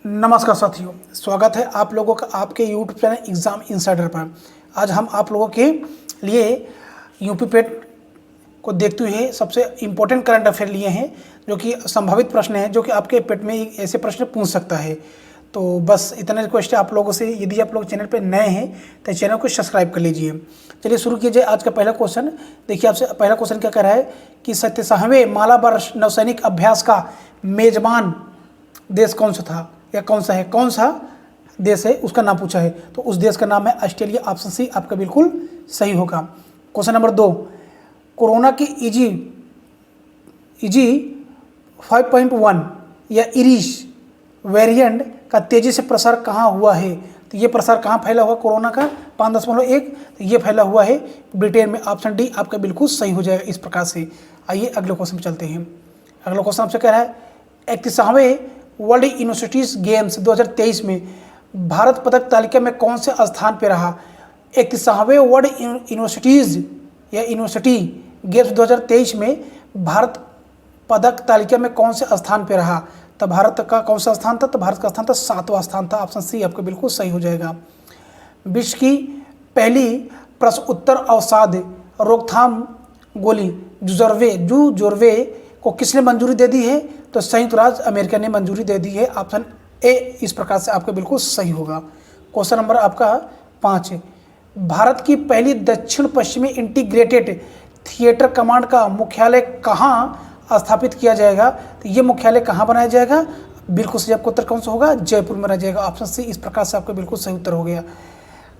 नमस्कार साथियों, स्वागत है आप लोगों का आपके YouTube चैनल एग्ज़ाम इनसाइडर पर। आज हम आप लोगों के लिए यूपी पेट को देखते हुए सबसे इम्पोर्टेंट करंट अफेयर लिए हैं, जो कि संभावित प्रश्न हैं जो कि आपके पेट में ऐसे प्रश्न पूछ सकता है। तो बस इतना रिक्वेस्ट है आप लोगों से, यदि आप लोग चैनल पर नए हैं तो चैनल को सब्सक्राइब कर लीजिए। चलिए शुरू कीजिए आज का पहला क्वेश्चन। देखिए आपसे पहला क्वेश्चन क्या कह रहा है कि 77वें मालाबार नौसैनिक अभ्यास का मेजबान देश कौन सा था या कौन सा देश है, उसका नाम पूछा है। तो उस देश का नाम है ऑस्ट्रेलिया। ऑप्शन सी आपका बिल्कुल सही होगा। क्वेश्चन नंबर 2, कोरोना की इजी 5.1 या इरिश वेरिएंट का तेजी से प्रसार कहाँ हुआ है? तो ये प्रसार कहाँ फैला हुआ कोरोना का 5.1? तो ये फैला हुआ है ब्रिटेन में। ऑप्शन डी आपका बिल्कुल सही हो जाएगा इस प्रकार से। आइए अगले क्वेश्चन पर चलते हैं। अगला क्वेश्चन आपसे कह रहा है 31वें वर्ल्ड यूनिवर्सिटीज गेम्स 2023 में भारत पदक तालिका में कौन से स्थान पर रहा? 31वें वर्ल्ड यूनिवर्सिटीज या यूनिवर्सिटी गेम्स 2023 में भारत पदक तालिका में कौन से स्थान पर रहा? तो भारत का कौन सा स्थान था? तो भारत का स्थान था 7वां स्थान था। ऑप्शन सी आपको बिल्कुल सही हो जाएगा। विश्व की पहली प्रश्न उत्तर अवसाद रोकथाम गोली जुजर्वे को किसने मंजूरी दे दी है? तो संयुक्त राज्य अमेरिका ने मंजूरी दे दी है। ऑप्शन ए इस प्रकार से आपका बिल्कुल सही होगा। क्वेश्चन नंबर आपका 5 है, भारत की पहली दक्षिण पश्चिमी इंटीग्रेटेड थिएटर कमांड का मुख्यालय कहाँ स्थापित किया जाएगा? तो ये मुख्यालय कहाँ बनाया जाएगा? बिल्कुल सही आपका उत्तर कौन सा होगा? जयपुर में रह जाएगा। ऑप्शन सी इस प्रकार से आपका बिल्कुल सही उत्तर हो गया।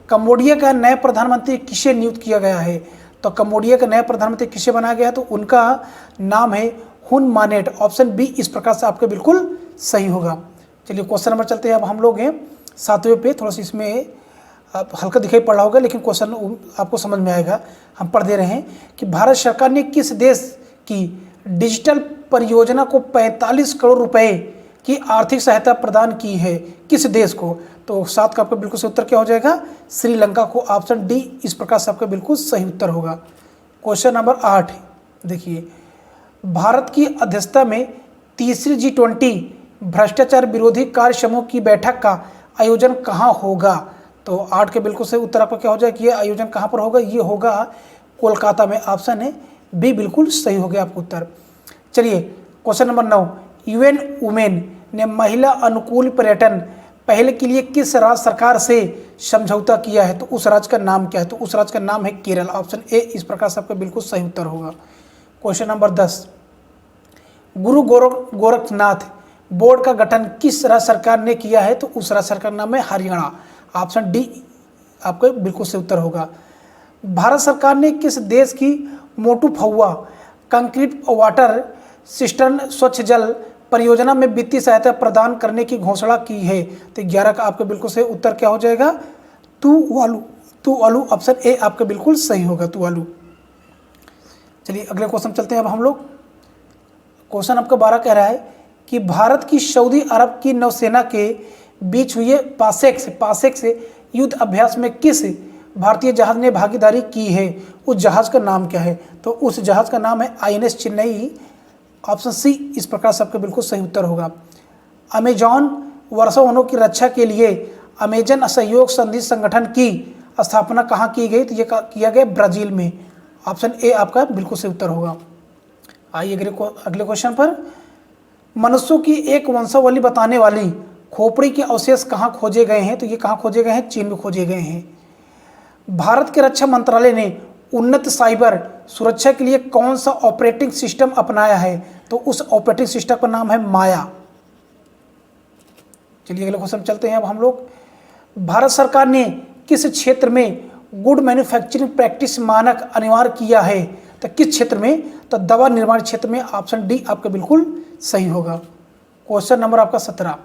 कंबोडिया का नया प्रधानमंत्री किसे नियुक्त किया गया है? तो कंबोडिया का नया प्रधानमंत्री किसे बनाया गया? तो उनका नाम है हुन मानेट। ऑप्शन बी इस प्रकार से आपका बिल्कुल सही होगा। चलिए क्वेश्चन नंबर चलते हैं। अब हम लोग हैं 7वें पे, थोड़ा सा इसमें आप हल्का दिखाई पड़ रहा होगा लेकिन क्वेश्चन आपको समझ में आएगा। हम पढ़ दे रहे हैं कि भारत सरकार ने किस देश की डिजिटल परियोजना को 45 करोड़ रुपए की आर्थिक सहायता प्रदान की है? किस देश को? तो 7 का आपका बिल्कुल सही उत्तर क्या हो जाएगा? श्रीलंका को। ऑप्शन डी इस प्रकार से आपका बिल्कुल सही उत्तर होगा। क्वेश्चन नंबर 8 देखिए, भारत की अध्यक्षता में तीसरी G20 भ्रष्टाचार विरोधी कार्य समूह की बैठक का आयोजन कहाँ होगा? तो 8 के बिल्कुल सही उत्तर आपका क्या हो जाएगा? ये आयोजन कहाँ पर होगा? ये होगा कोलकाता में। ऑप्शन है बी बिल्कुल सही हो गया आपका उत्तर। चलिए क्वेश्चन नंबर 9, UN वुमेन ने महिला अनुकूल पर्यटन पहल के लिए किस राज्य सरकार से समझौता किया है? तो उस राज्य का नाम क्या है? तो उस राज्य का नाम है केरल। ऑप्शन ए इस प्रकार से आपका बिल्कुल सही उत्तर होगा। क्वेश्चन नंबर 10, गुरु गोरखनाथ बोर्ड का गठन किस राज्य सरकार ने किया है? तो उस राज्य सरकार का नाम है हरियाणा। ऑप्शन डी आपका बिल्कुल सही उत्तर होगा। भारत सरकार ने किस देश की मोटू फुआ कंक्रीट वाटर सिस्टर्न स्वच्छ जल परियोजना में वित्तीय सहायता प्रदान करने की घोषणा की है? तो 11 का आपका बिल्कुल सही उत्तर क्या हो जाएगा? तुवालू। ऑप्शन ए आपका बिल्कुल सही होगा, तुवालू। चलिए अगले क्वेश्चन चलते हैं। अब हम लोग क्वेश्चन आपका 12 कह रहा है कि भारत की सऊदी अरब की नौसेना के बीच हुए पासेक से युद्ध अभ्यास में किस भारतीय जहाज ने भागीदारी की है? उस जहाज का नाम क्या है? तो उस जहाज का नाम है INS चेन्नई। ऑप्शन सी इस प्रकार से आपका बिल्कुल सही उत्तर होगा। अमेजॉन वर्षा वनों की रक्षा के लिए अमेजन सहयोग संधि संगठन की स्थापना कहाँ की गई? तो ये किया गया ब्राज़ील में। ऑप्शन ए आपका बिल्कुल सही उत्तर होगा। आइए अगले क्वेश्चन पर, मनुष्यों की एक वंशावली बताने वाली खोपड़ी के अवशेष कहाँ खोजे गए हैं? तो ये कहाँ खोजे गए हैं? चीन में खोजे गए हैं। भारत के रक्षा मंत्रालय ने उन्नत साइबर सुरक्षा के लिए कौन सा ऑपरेटिंग सिस्टम अपनाया है? तो उस ऑपरेटिंग सिस्टम का नाम है माया। चलिए अगले क्वेश्चन चलते हैं। अब हम लोग, भारत सरकार ने किस क्षेत्र में गुड मैन्युफैक्चरिंग प्रैक्टिस मानक अनिवार्य किया है? तो किस क्षेत्र में? तो दवा निर्माण क्षेत्र में। ऑप्शन डी आपका बिल्कुल सही होगा। क्वेश्चन नंबर आपका 17,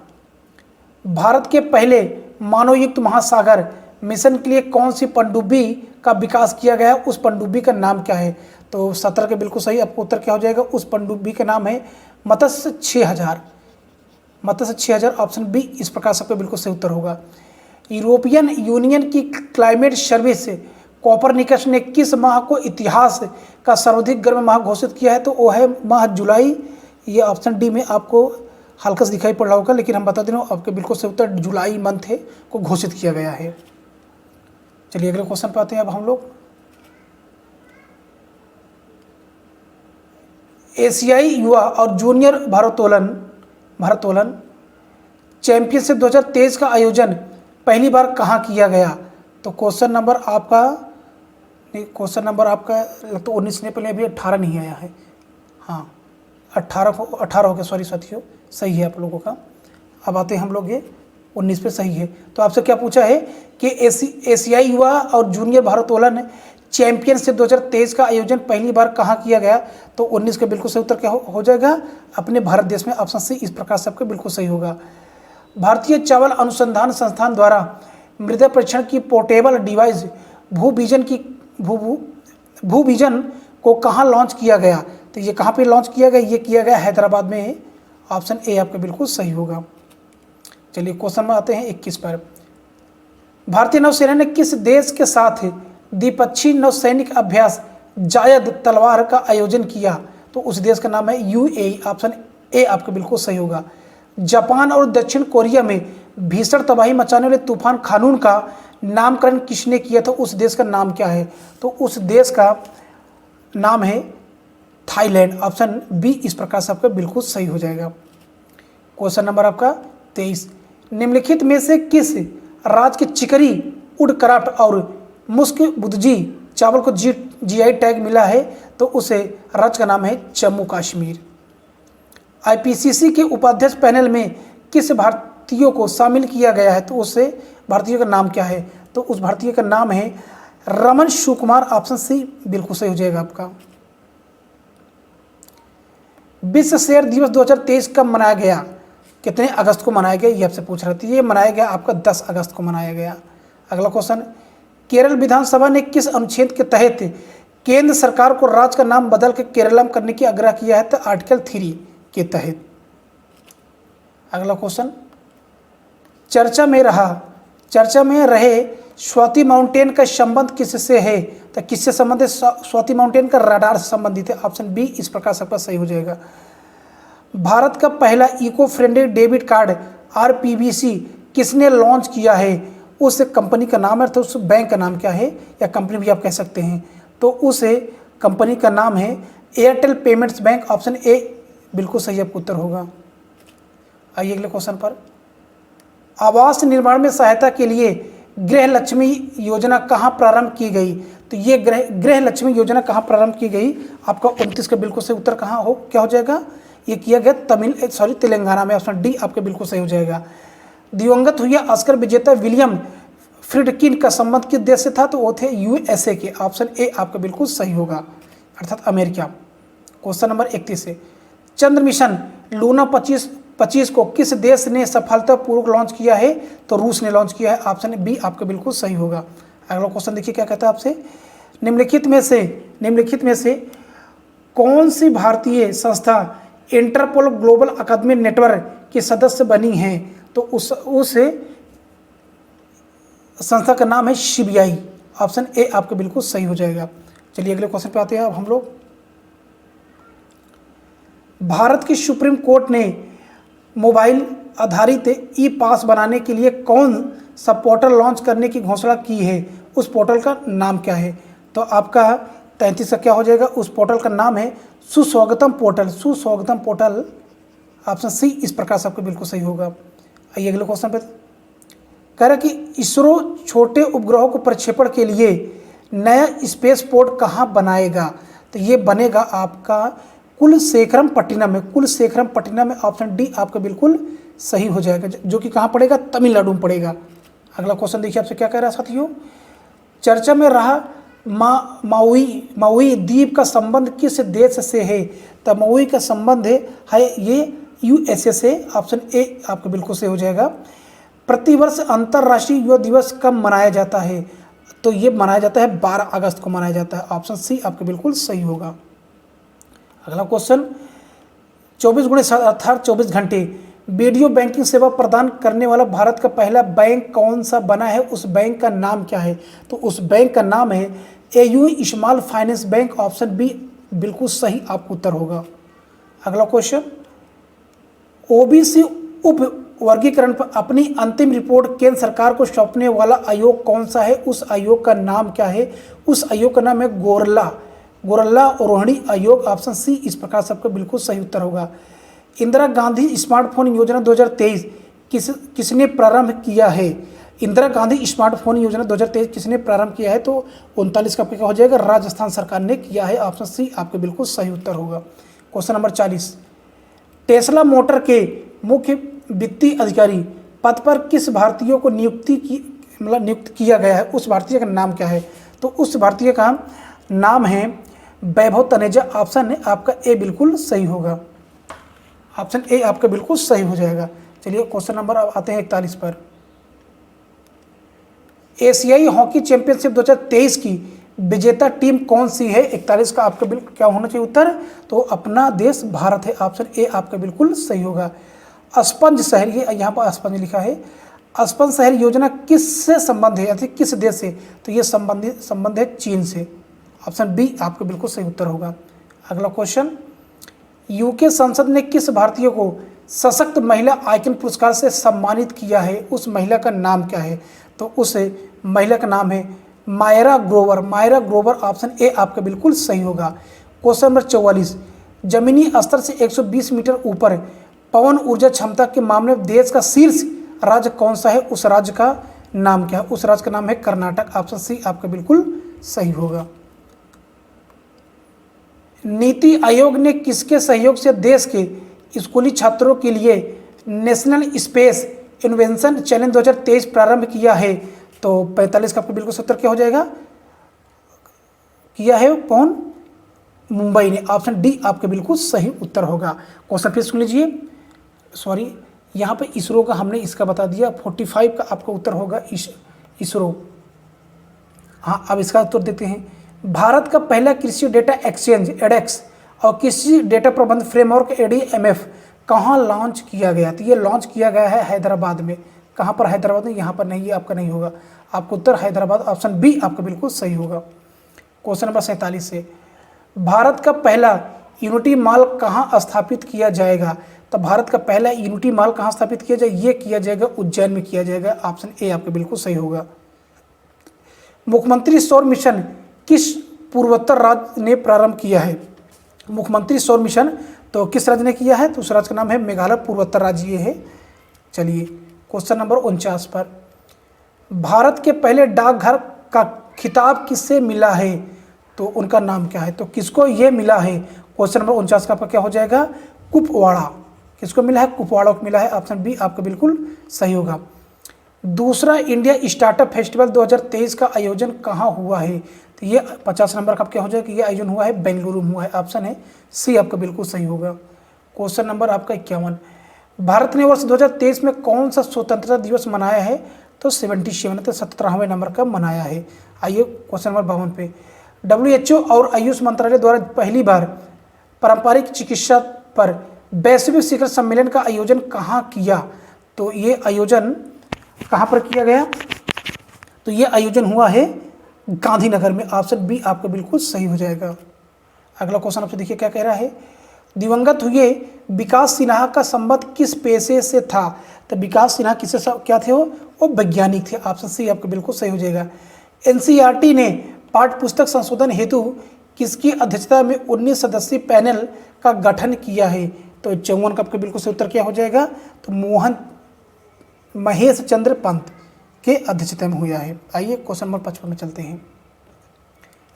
भारत के पहले मानवयुक्त महासागर मिशन के लिए कौन सी पनडुब्बी का विकास किया गया? उस पनडुब्बी का नाम क्या है? तो 17 के बिल्कुल सही आपको उत्तर क्या हो जाएगा? उस पनडुब्बी का नाम है मत्स्य 6000। ऑप्शन बी इस प्रकार से आपका बिल्कुल सही उत्तर होगा। यूरोपियन यूनियन की क्लाइमेट सर्विस कोपरनिकस ने किस माह को इतिहास का सर्वाधिक गर्म माह घोषित किया है? तो वो है माह जुलाई। ये ऑप्शन डी में आपको हल्का सा दिखाई पड़ रहा होगा, लेकिन हम बता दे रहे हो आपके बिल्कुल सही उत्तर जुलाई मंथ है को घोषित किया गया है। चलिए अगले क्वेश्चन पे आते हैं अब हम लोग। एशियाई युवा और जूनियर भारोत्तोलन चैंपियनशिप 2023 का आयोजन पहली बार कहाँ किया गया? तो क्वेश्चन नंबर आपका तो 19 ने पहले, अभी 18 नहीं आया है। हाँ 18 हो गया, सॉरी साथियों, सही है आप लोगों का। अब आते हैं हम लोग ये 19 पे सही है। तो आपसे क्या पूछा है कि एशियाई युवा और जूनियर भारोत्तोलन चैंपियनशिप 2023 का आयोजन पहली बार कहाँ किया गया? तो 19 का बिल्कुल सही उत्तर क्या हो जाएगा? अपने भारत देश में। ऑप्शन सी इस प्रकार सबका बिल्कुल सही होगा। भारतीय चावल अनुसंधान संस्थान द्वारा मृदा परीक्षण की पोर्टेबल डिवाइस भूविजन को कहाँ लॉन्च किया गया? तो ये कहाँ पे लॉन्च किया गया? ये किया गया हैदराबाद में। ऑप्शन ए आपका बिल्कुल सही होगा। चलिए क्वेश्चन में आते हैं 21 पर। भारतीय नौसेना ने किस देश के साथ द्विपक्षीय नौसैनिक अभ्यास जायद तलवार का आयोजन किया? तो उस देश का नाम है यूएई। ऑप्शन ए आपका बिल्कुल सही होगा। जापान और दक्षिण कोरिया में भीषण तबाही मचाने वाले तूफान खानून का नामकरण किसने किया था? उस देश का नाम क्या है? तो उस देश का नाम है थाईलैंड। ऑप्शन बी इस प्रकार से आपका बिल्कुल सही हो जाएगा। क्वेश्चन नंबर आपका 23। निम्नलिखित में से किस राज्य के चिकरी उडक्राफ्ट और मुस्क बुदजी चावल को जीआई टैग मिला है? तो उस राज्य का नाम है जम्मू कश्मीर। आईपीसीसी के उपाध्यक्ष पैनल में किस भारतीयों को शामिल किया गया है? तो उससे भारतीय का नाम क्या है? तो उस भारतीय का नाम है रमन शिवकुमार। ऑप्शन सी बिल्कुल सही हो जाएगा आपका। विश्व शेर दिवस 2023 कब मनाया गया? कितने अगस्त को मनाया गया? ये आपसे पूछ रहा था। ये मनाया गया आपका 10 अगस्त को मनाया गया। अगला क्वेश्चन। केरल विधानसभा ने किस अनुच्छेद के तहत केंद्र सरकार को राज्य का नाम बदल के केरलम करने की आग्रह किया है? तो आर्टिकल 3 के तहत। अगला क्वेश्चन। चर्चा में रहे स्वाति माउंटेन का संबंध किससे है? तो किससे संबंधित? स्वाति माउंटेन का रडार से संबंधित है। ऑप्शन बी इस प्रकार सबका सही हो जाएगा। भारत का पहला इको फ्रेंडली डेबिट कार्ड आरपीबीसी किसने लॉन्च किया है? उस कंपनी का नाम है। तो उस बैंक का नाम क्या है, या कंपनी भी आप कह सकते हैं? तो उस कंपनी का नाम है Airtel payments bank. Option A बिल्कुल सही आपका उत्तर होगा। आइए अगले क्वेश्चन पर। आवास निर्माण में सहायता के लिए गृह लक्ष्मी योजना कहाँ प्रारंभ की गई? तो ये गृह लक्ष्मी योजना कहाँ प्रारंभ की गई? आपका 29 का बिल्कुल सही उत्तर क्या हो जाएगा? ये किया गया तेलंगाना में। ऑप्शन डी आपके बिल्कुल सही हो जाएगा। दिवंगत हुए ऑस्कर विजेता विलियम फ्रिडकिन का संबंध किस देश से था? तो वो थे यूएसए के। ऑप्शन ए आपका बिल्कुल सही होगा, अर्थात अमेरिका। क्वेश्चन नंबर 31 से। चंद्र मिशन लूना 25 को किस देश ने सफलतापूर्वक लॉन्च किया है? तो रूस ने लॉन्च किया है। ऑप्शन बी आपका बिल्कुल सही होगा। अगला क्वेश्चन देखिए क्या कहता है आपसे। निम्नलिखित में से कौन सी भारतीय संस्था इंटरपोल ग्लोबल अकादमी नेटवर्क की सदस्य बनी है? तो उस संस्था का नाम है सीबीआई। ऑप्शन ए आपका बिल्कुल सही हो जाएगा। चलिए अगले क्वेश्चन पे आते हैं अब हम लोग। भारत की सुप्रीम कोर्ट ने मोबाइल आधारित ई पास बनाने के लिए कौन सा पोर्टल लॉन्च करने की घोषणा की है? उस पोर्टल का नाम क्या है? तो आपका 33 का क्या हो जाएगा? उस पोर्टल का नाम है सुस्वागतम पोर्टल। ऑप्शन सी इस प्रकार से आपको बिल्कुल सही होगा। आइए अगले क्वेश्चन पे। कह रहा कि इसरो छोटे उपग्रहों को प्रक्षेपण के लिए नया स्पेस पोर्ट कहाँ बनाएगा? तो ये बनेगा आपका कुलशेखरम पट्टिनम में। ऑप्शन डी आपका बिल्कुल सही हो जाएगा, जो कि कहाँ पड़ेगा? तमिलनाडु में पड़ेगा। अगला क्वेश्चन देखिए आपसे क्या कह रहा है साथियों। चर्चा में रहा माउई द्वीप का संबंध किस देश से है? तो माउई का संबंध है ये यूएसए से। ऑप्शन ए आपका बिल्कुल सही हो जाएगा। प्रतिवर्ष अंतर्राष्ट्रीय युवा दिवस कब मनाया जाता है? तो ये मनाया जाता है 12 अगस्त को मनाया जाता है। ऑप्शन सी आपका बिल्कुल सही होगा। अगला क्वेश्चन। 24 घंटे वीडियो बैंकिंग सेवा प्रदान करने वाला भारत का पहला बैंक कौन सा बना है? उस बैंक का नाम क्या है? तो उस बैंक का नाम है AU small finance bank. Option B बिल्कुल सही आपका उत्तर होगा। अगला क्वेश्चन। ओबीसी उप वर्गीकरण पर अपनी अंतिम रिपोर्ट केंद्र सरकार को सौंपने वाला आयोग कौन सा है? उस आयोग का नाम क्या है? उस आयोग का नाम है गोरल्ला रोहिणी आयोग। ऑप्शन सी इस प्रकार सबका बिल्कुल सही उत्तर होगा। इंदिरा गांधी स्मार्टफोन योजना 2023 किसने प्रारंभ किया है? इंदिरा गांधी स्मार्टफोन योजना 2023 किसने प्रारंभ किया है? तो 39 का क्या हो जाएगा? राजस्थान सरकार ने किया है। ऑप्शन सी आपका बिल्कुल सही उत्तर होगा। क्वेश्चन नंबर 40, टेस्ला मोटर के मुख्य वित्तीय अधिकारी पद पर किस भारतीय को नियुक्त किया गया है? उस भारतीय का नाम क्या है? तो उस भारतीय का नाम है वैभव तनेजा। ऑप्शन है आपका ए बिल्कुल सही होगा। ऑप्शन ए आपका बिल्कुल सही हो जाएगा। चलिए क्वेश्चन नंबर अब आते हैं 41 पर। एशियाई हॉकी चैंपियनशिप 2023 की विजेता टीम कौन सी है? 41 का आपका बिल्कुल क्या होना चाहिए उत्तर? तो अपना देश भारत है। ऑप्शन ए आपका बिल्कुल सही होगा। स्पंज शहर, ये यहाँ पर स्पंज लिखा है, स्पंज शहर योजना किससे संबंध है, यानी किस देश से? तो ये संबंध है चीन से। ऑप्शन बी आपका बिल्कुल सही उत्तर होगा। अगला क्वेश्चन, यूके संसद ने किस भारतीय को सशक्त महिला आइकन पुरस्कार से सम्मानित किया है? उस महिला का नाम क्या है? तो उस महिला का नाम है मायरा ग्रोवर। ऑप्शन ए आपका बिल्कुल सही होगा। क्वेश्चन नंबर 44, जमीनी स्तर से 120 मीटर ऊपर पवन ऊर्जा क्षमता के मामले में देश का शीर्ष राज्य कौन सा है? उस राज्य का नाम क्या है? उस राज्य का नाम है कर्नाटक। ऑप्शन सी आपका बिल्कुल सही होगा। नीति आयोग ने किसके सहयोग से देश के स्कूली छात्रों के लिए नेशनल स्पेस इनोवेशन चैलेंज 2023 प्रारंभ किया है? तो 45 का आपको बिल्कुल उत्तर क्या हो जाएगा? किया है कौन? मुंबई ने। ऑप्शन डी आपके बिल्कुल सही उत्तर होगा। क्वेश्चन फिर सुन लीजिए, सॉरी यहाँ पे इसरो का हमने इसका बता दिया। 45 का आपका उत्तर होगा इसरो। हाँ, अब इसका उत्तर देते हैं। भारत का पहला कृषि डेटा एक्सचेंज एडेक्स और कृषि डेटा प्रबंध फ्रेमवर्क एडीएमएफ कहाँ लॉन्च किया गया? तो ये लॉन्च किया गया है हैदराबाद में। कहाँ पर? हैदराबाद में। यहाँ पर नहीं, ये आपका नहीं होगा। आपका उत्तर हैदराबाद। ऑप्शन बी आपका बिल्कुल सही होगा। क्वेश्चन नंबर 47 से, भारत का पहला यूनिटी मॉल कहाँ स्थापित किया जाएगा? तो भारत का पहला यूनिटी मॉल कहाँ स्थापित किया जाएगा? ये किया जाएगा उज्जैन में किया जाएगा। ऑप्शन ए आपका बिल्कुल सही होगा। मुख्यमंत्री सौर मिशन किस पूर्वोत्तर राज्य ने प्रारंभ किया है? मुख्यमंत्री सौर मिशन तो किस राज्य ने किया है? तो उस राज्य का नाम है मेघालय पूर्वोत्तर राज्य ये है। चलिए क्वेश्चन नंबर 49 पर, भारत के पहले डाकघर का खिताब किससे मिला है? तो उनका नाम क्या है? तो किसको ये मिला है? क्वेश्चन नंबर 49 का आपका क्या हो जाएगा? कुपवाड़ा। किसको मिला है? कुपवाड़ा को मिला है। ऑप्शन बी आपका बिल्कुल सही होगा। दूसरा इंडिया स्टार्टअप फेस्टिवल 2023 का आयोजन कहाँ हुआ है? तो ये 50 नंबर का क्या हो जाएगा? ये आयोजन हुआ है बेंगलुरु में हुआ है। ऑप्शन है सी आपका बिल्कुल सही होगा। क्वेश्चन नंबर आपका 51, भारत ने वर्ष 2023 में कौन सा स्वतंत्रता दिवस मनाया है? तो 77 तो 17वें नंबर का मनाया है। आइए क्वेश्चन नंबर 52 पे, WHO और आयुष मंत्रालय द्वारा पहली बार पारंपरिक चिकित्सा पर वैश्विक शिखर सम्मेलन का आयोजन कहाँ किया? तो ये आयोजन कहाँ पर किया गया? तो ये आयोजन हुआ है गांधीनगर में। ऑप्शन बी आपका बिल्कुल सही हो जाएगा। अगला क्वेश्चन आपसे देखिए क्या कह रहा है, दिवंगत हुए विकास सिन्हा का संबंध किस पेशे से था? तो विकास सिन्हा किससे क्या थे? वो वैज्ञानिक थे। ऑप्शन सी आपका बिल्कुल सही हो जाएगा। NCERT ने पाठ्य पुस्तक संशोधन हेतु किसकी अध्यक्षता में 19 सदस्यीय पैनल का गठन किया है? तो 54 का आपका बिल्कुल सही उत्तर क्या हो जाएगा? तो महेश चंद्र पंत के अध्यक्षता में हुआ है। आइए क्वेश्चन नंबर 55 में चलते हैं।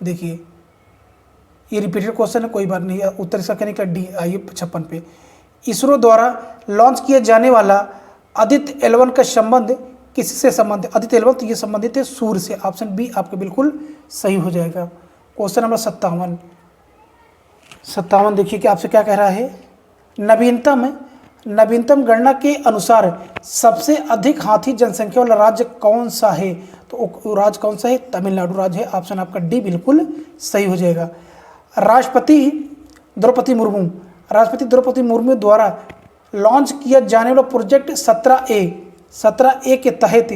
देखिए ये रिपीटेड क्वेश्चन है, कोई बात नहीं, उत्तर इसका क्या निकला? डी। आइए 56 पे, इसरो द्वारा लॉन्च किया जाने वाला आदित्य L1 का संबंध किससे संबंधित? आदित्य L1 तो ये संबंधित है सूर्य से। ऑप्शन बी आपका बिल्कुल सही हो जाएगा। क्वेश्चन नंबर 57 देखिए कि आपसे क्या कह रहा है, नवीनतम गणना के अनुसार सबसे अधिक हाथी जनसंख्या वाला राज्य कौन सा है? तो राज्य कौन सा है? तमिलनाडु राज्य है। ऑप्शन आपका डी बिल्कुल सही हो जाएगा। राष्ट्रपति द्रौपदी मुर्मू द्वारा लॉन्च किया जाने वाला प्रोजेक्ट 17A के तहत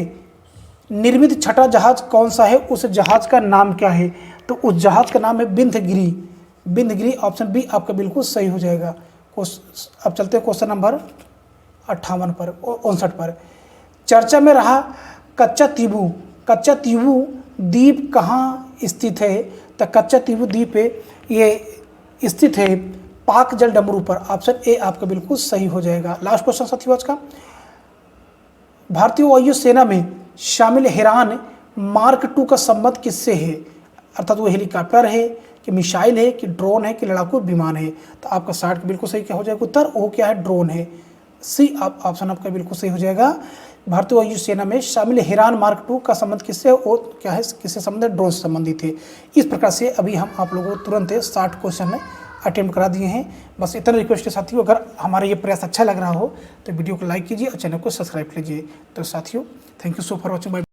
निर्मित छठा जहाज कौन सा है? उस जहाज का नाम क्या है? तो उस जहाज का नाम है बिंदगिरी। ऑप्शन बी आपका बिल्कुल सही हो जाएगा। अब चलते हैं क्वेश्चन नंबर 58 पर 59 पर। चर्चा में रहा कच्चातीबू। कच्चातीबू द्वीप कहाँ स्थित है? तो कच्चातीबू द्वीप है ये स्थित है पाक जल डमरू पर। ऑप्शन ए आपका बिल्कुल सही हो जाएगा। लास्ट क्वेश्चन साथियों आज का, भारतीय वायु सेना में शामिल हिरान मार्क 2 का संबंध किससे है? अर्थात वो हेलीकॉप्टर है कि मिसाइल है कि ड्रोन है कि लड़ाकू विमान है? तो आपका 60 बिल्कुल सही क्या हो जाएगा उत्तर, वो क्या है, ड्रोन है। सी ऑप्शन आपका बिल्कुल सही हो जाएगा। भारतीय वायु सेना में शामिल हिरान मार्क 2 का संबंध किससे, वो क्या है, किससे संबंधित, ड्रोन से संबंधित है। इस प्रकार से अभी हम आप लोगों को तुरंत 60 क्वेश्चन अटेम्प्ट करा दिए हैं। बस इतना रिक्वेस्ट है साथियों, अगर हमारा ये प्रयास अच्छा लग रहा हो तो वीडियो को लाइक कीजिए और चैनल को सब्सक्राइब कीजिए। तो साथियों, thank you so for watching.